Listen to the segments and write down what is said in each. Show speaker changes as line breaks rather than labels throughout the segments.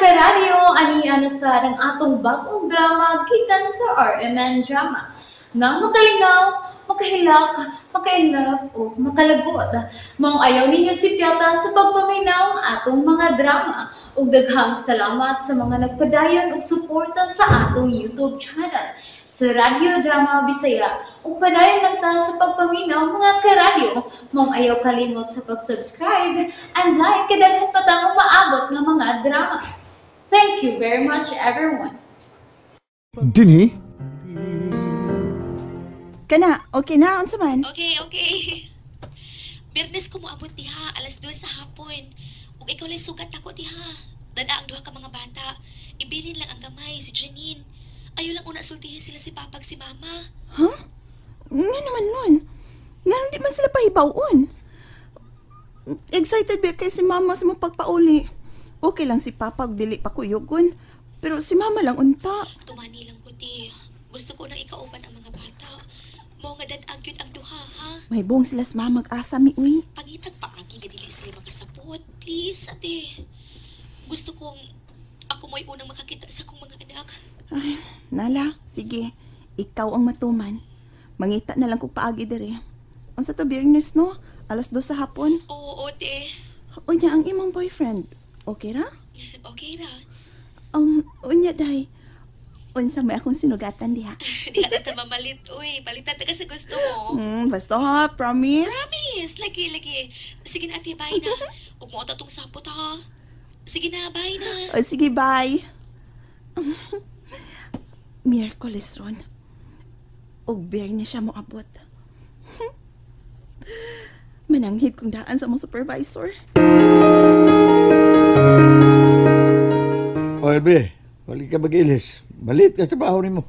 karadyo, ani sa ng atong bagong drama gikan sa RMN Drama. Nga makalingaw, makahilak, maka-inlove, o makalagot. Maong ayaw ninyo si Piata sa pagpaminaw atong mga drama. Ug daghang salamat sa mga nagpadayon ug suporta sa atong YouTube channel sa Radio Drama Bisaya. Ug padayon lang ta sa pagpaminaw mga karadyo. Maong ayaw kalimot sa pag-subscribe and like kadaghan pa tang maabot nga mga drama. Thank you very much everyone.
Dini?
Kana, okay na, unsa man?
Okay. Biyernes ko moabot diha, alas 2 sa hapon. Ug ikaw lang sugat ako diha. Dada ang duha ka mga bata. Ibilin lang ang gamay, si Janine. Ayaw lang una sultihin sila si Papag si Mama.
Huh? Nga naman nun. Nga di man sila pahibawon. Excited ba kay si Mama sa mong pagpauli? Okay lang si Papag, dili pa kuyogon. Pero si Mama lang unta.
Tumani lang ko, ti. Gusto ko na ikauban ang mga bata. Mo nga dadag yun ang duha, ha?
May buong sila sa Mama mag-asa mi, uy.
Pangitag pa ang dili sila makasapot. Please, ate. Gusto kong ako mo'y unang makakita sa kong mga anak.
Ay, Nala, sige. Ikaw ang matuman. Mangita na lang kung paagi dere. Unsa to Biyernes, no? Alas 2 sa hapon.
Oo, te.
Unya ang imong boyfriend. Okay ra?
Okay ra.
Unya day. Unsa may akong sinugatan diha.
Di ka na mamalit, uy. Palitan ta ka sa gusto mo.
Basta ha, promise.
Promise. Lagi. Sige na, ate, bye na. Huwag mo tatong sapot, ha. Sige na, bye na.
Sige, bye. Miyerkules ron. Og Biyernes siya mo abot. Mananghid kong daan sa mong supervisor.
O, Elbe, wali ka mag-ilis. Malit ka sa trabaho ni mo.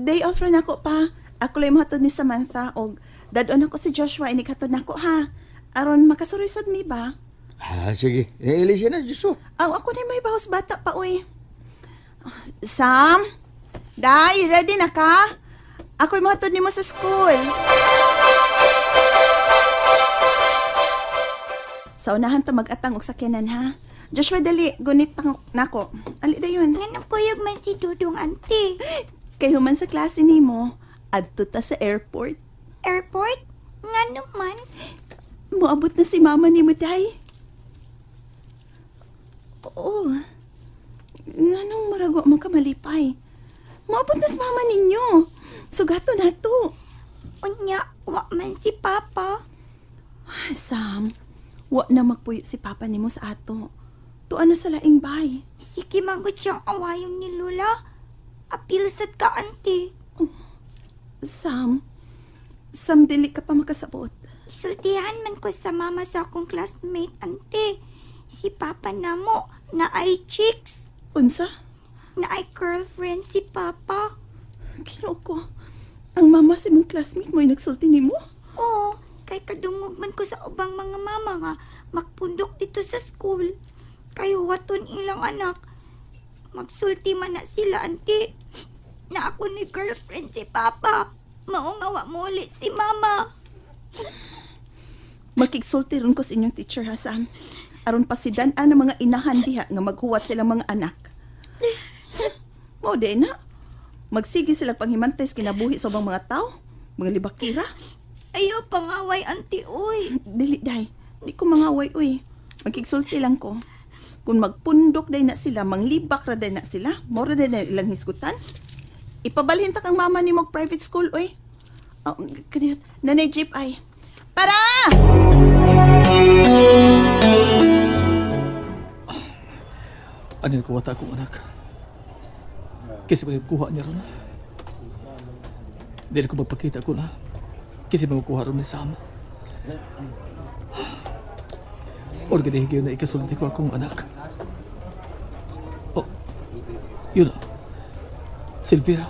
Day off ron ako pa. Ako lang mahatod ni Samantha og dadon ako si Joshua inikhatod nako ha. Aron makasuroy sad mi ba?
Sige. Ilis yan na, Diyos.
Ako na may bahos bata pa, uy. Sam? Day, ready na ka? Ako'y mahatod ni mo sa school. Sa unahan ta mag-atang og sakyanan, ha? Joshua, dali. Gunit nako. Ali dayon.
Nga napuyog man si Dudong, auntie.
Kay human sa klase ni mo, adto ta sa airport.
Airport? Nga naman.
Moabot na si mama ni mo, day. Oo. Nga nung maragwa mo ka malipay. Moabot na si mama ninyo. Sugato na to.
Unya, wa man si Papa.
Sam, wa na magpuyo si Papa ni mo sa ato. Tuan na sa laing bay.
Sige magot siyang awayon ni Lola. Apil sad ka, auntie.
Sam, dili ka pa makasabot.
Isultihan man ko sa mama sa akong classmate, auntie. Si Papa na mo, na ay chicks.
Unsa?
Na ay girlfriend si Papa.
Kinoko. Ang mama sa mong classmate mo ay nagsulti ni mo?
Oo, kay kadungog man ko sa ubang mga mama nga magpundok dito sa school. Kay waton ilang anak. Magsulti man na sila, auntie. Na ako ni girlfriend si Papa. Maungawa mo ulit si Mama.
Makigsulti rin ko sa inyong teacher, ha, Sam? Aron pasidan ang mga inahan diha nga maghuwat silang mga anak. Mo di na. Magsige sila panghimantay sa kinabuhi sa ubang mga tao, mga libakira.
Ayaw pangaway, auntie, uy.
Dili, day. Di ko mangaway, uy. Magkigsulti lang ko. Kung magpundok day na sila, manglibak ra day na sila, mora day na ilang hisgutan. Ipabalhin ta kang mama ni mo private school, uy. Kaniyot, nanay Jeep ay. Para!
Ano yung kuwata akong anak? Kasi magkuha niya ron. Dili ko magpakita ko na. Kasi magkuha ron ni Sam. Organihigyo na ikasulti ko akong anak. Oh, yun na. Silvira.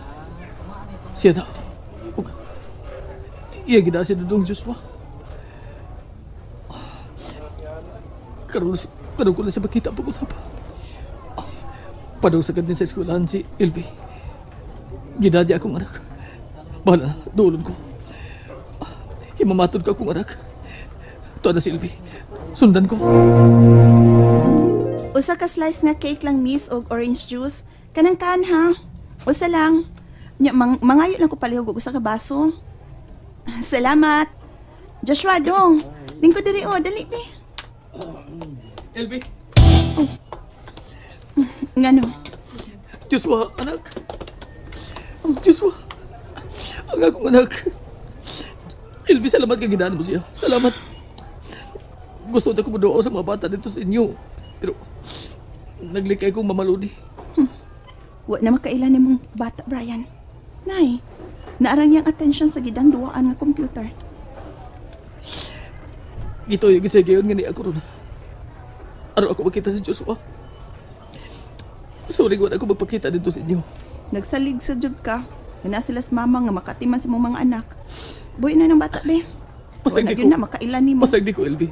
Siya na. Iya gina si Dudong Joshua. Karoon ko na siya makita ang pag-usap. Padong sagad din sa eskwelahan si Elvie. Ginadya akong anak. Bahala na, doolon ko. Himamatod ka akong anak. Ito na si Elvie. Sundan ko.
Usa ka slice nga cake lang, miss, og orange juice. Kanang kan, ha? Usa lang. Nya, mangayo lang ko palihog og usa ka baso. Salamat. Joshua, dong. Lingko diri, dali, be.
Elvi,
Ngano?
Joshua, anak. Joshua, ang akong anak. Elvi, salamat ka ginaan mo siya. Salamat. Gusto na ko madoa sa mga bata dito sa inyo. Pero, naglikay kong mamaludi.
Wa na makailan ni mong bata, Brian. Nay, naarang yang attention sa gidang duwaan nga computer.
Gito yung gisagayon nga ni ako ron. Araw ako makita si Joshua. Sorry, wala ako magpakita dito sa inyo.
Nagsalig sa jud ka. Nga sila sa mama nga makatiman sa mong mga anak. Buhay na ng bata, be.
Pasag
Wala
di
yun
ko,
na makailan ni mo.
pasag di ko, Elvi.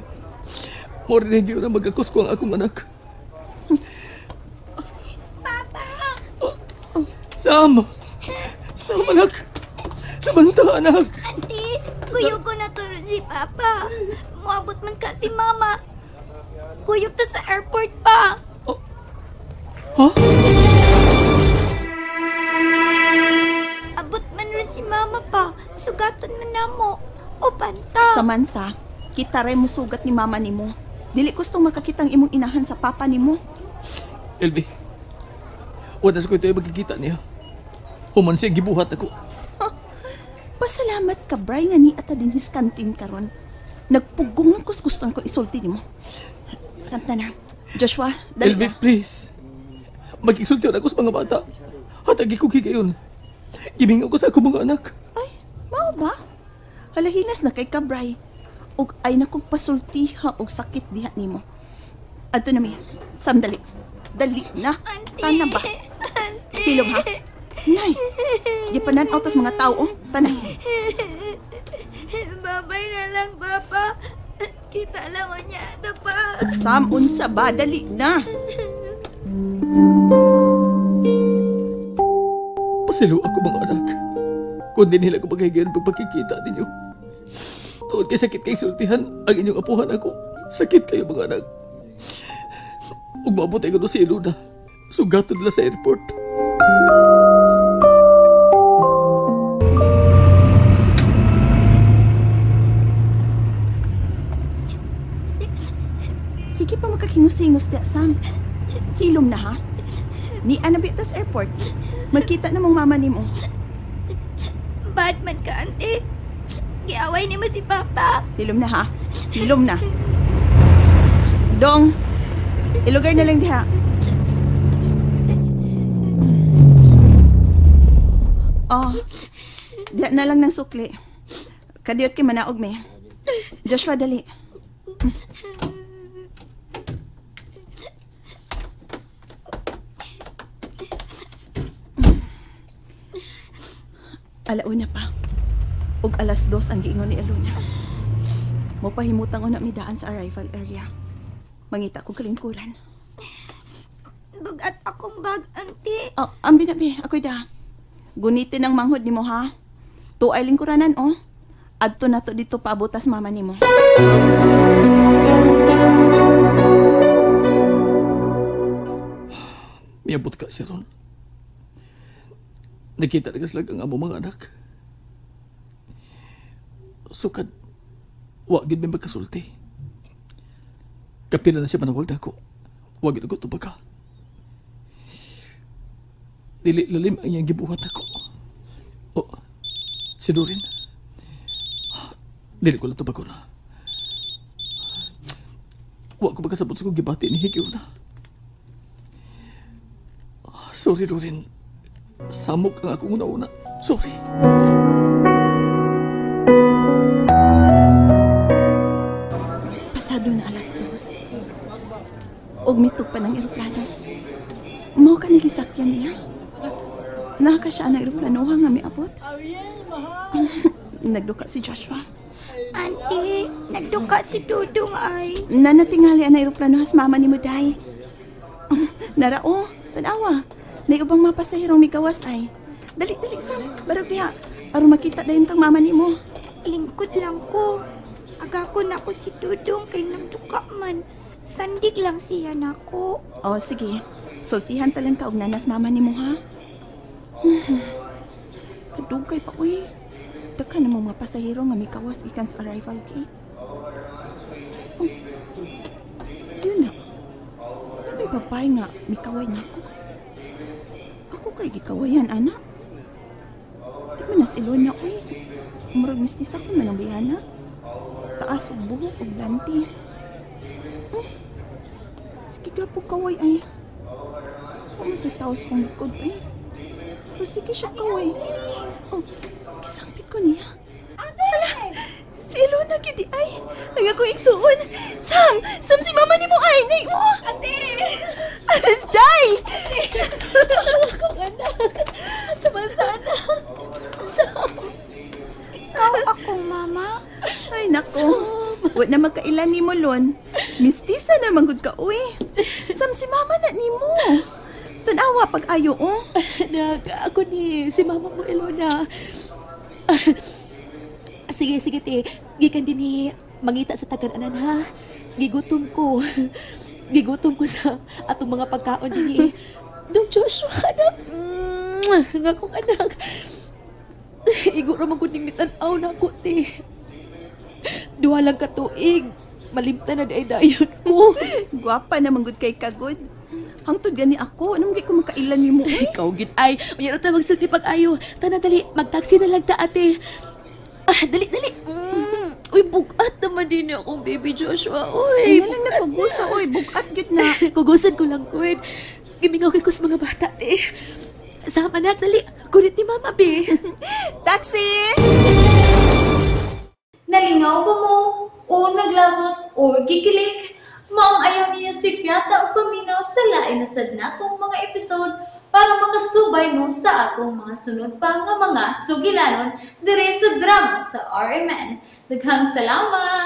More na yun na magkakos ko ang akong anak.
Papa!
Sam! Sam, anak! Samantha, anak!
Auntie, kuyog ko na to si Papa. Muabot man ka si Mama. Kuyog ta sa airport pa.
Ha?
Abot man rin si Mama pa. Sugaton man na mo. O banta.
Samantha, kita rin mo sugat ni mama ni mo. Dili gustong makakitang imong inahan sa papa ni mo.
Elvi, wala sa ko ito yung magkikita niya. Human siya, gibuhat ako.
Pasalamat ka, Bri, nga ni ata din his kantin karon. Nagpugong ng guston ko isulti ni mo. Samta na. Joshua, dali
Elvi,
na.
please. Mag-isulti ako sa mga bata. Hatagi ko higayon. Gimingaw ko sa akong mga anak.
Ay, mao ba? Halahilas na kay ka, Bri. Og ay nakugpasultiha og sakit diha nimo. Adto na mi. Sam, dali. Dali na.
Auntie.
Tana ba?
Auntie.
Hilom ha? Nay, di pananaw tas mga tao. Tana.
Babay na lang, Papa. Kita lang o niya na pa.
Sam, unsa ba? Dali na.
Pasilo ako mga anak. Kung di nila ko maghigayon pagpakikita ninyo. Tuod kay sakit kay sultihan ang inyong apuhan ako. Sakit kayo mga anak. Ug maabot ay kuno si Iluna. Sugaton nila sa airport.
Sige pa magkakingus-hingos diya, Sam. Hilom na ha? Ni Annabeth sa airport. Magkita na mong mama ni mo.
Bad man ka, Auntie. Giaway ni mo si Papa.
Hilom na ha? Hilom na. Dong, ilugar na lang diha. Oh, diha na lang ng sukli. Kadiyot kay manaog me. Joshua, dali. Alauna pa. Og alas 2 ang giingon ni Aluna. Mopahimutang una midaan sa arrival area. Mangita ko kalingkuran.
Bugat akong bag, Auntie.
Oh, ambi na be, ako'y da. Gunitin ang manghod nimo ha. Tuay lingkuranan oh. Adto na to dito paabutas mama nimo.
Miabot ka siya ron. Nakita na kaslag ang amo mga anak. Sukad, wagin may magkasulti. Kapila na siya manawag na ako. Wagin ako tubaga. Dili lalim ang iyang gibuhat ako. O, si Dorin. Dili ko lang tubago na. Wag ko magkasabot sa kong gibati ni Higyo na. Sorry, Dorin. Samok ang akong una-una. Sorry.
Pasado na alas 2. Og mitog pa ng eroplano. Mao ka nagisakyan niya. Naka siya ang eroplano nga miabot. Nagduka si Joshua.
Auntie, nagduka si Dudong ay.
Nanatingali ang eroplano has mama ni Muday. Narao, tanawa. Nay ubang mga pasahirong migawas ay. Dali, Sam. Barog diha. Aron makita dayon kang mama ni mo.
Lingkod lang ko. Aga ko na ko si Dudong kay nagduka man. Sandig lang siya nako.
Oh, sige. Sultihan talang ka og nanas mama nimo ha. Kadugay pa uy. Daghan namang mga pasahero nga mikawas ikan sa arrival gate. Oh. Yun na. May babae nga mikaway na ako. Ako kay gikawayan, anak. Di ba nas ilon na uy. Murag mistis ako man ang bayana. Taas og buhok og lanti. Sige ka po kaway ay. Huwag sa taos kong likod ay. Pero sige siya kaway. Oh, kisangpit ko niya. Hala, si Elona gidi ay. Ang akong igsuon. Sam si mama ni mo ay. Nay mo.
Ate!
Day!
Akong anak. Samantana. Sam. Ikaw akong mama?
Ay nako. Huwag na magkailan ni mo lon. Mistisa na manggod ka uy. Sam si mama na ni mo. Tanawa pag ayo oh.
Ako ni si mama mo, Elona. Sige, te. Gikan din ni mangita sa tagan-anan, ha? Gigutom ko. Gigutom ko sa atong mga pagkaon ni Dong Joshua, anak. Nga kong anak. Iguro man kuning mitanaw na ako, te. Duha lang ka tuig. Malimtan na dayon ko.
Guwapa na manggod kay kagod. Hangtod gani ako. Anong ko makailan ni mo uy?
Ikaw gid ay. Mayroon ta magsulti pag-ayo. Tana dali, mag-taxi na lang ta, ate. Dali. Uy, bugat naman din akong baby Joshua. Uy,
Ay, lang nakugusa uy. Bugat gid na.
kugusan ko lang, kuwid. Gimingaw kay ko sa mga bata, te. Sama anak, dali. Kunit ni mama, be.
Taxi!
Nalingaw ba mo? O naglagot? O gikilik? Maong ayaw niya si Piata o paminaw sa lain na sad natong mga episode para makasubay mo sa atong mga sunod pa nga mga sugilanon dire sa drama sa RMN. Daghang salamat!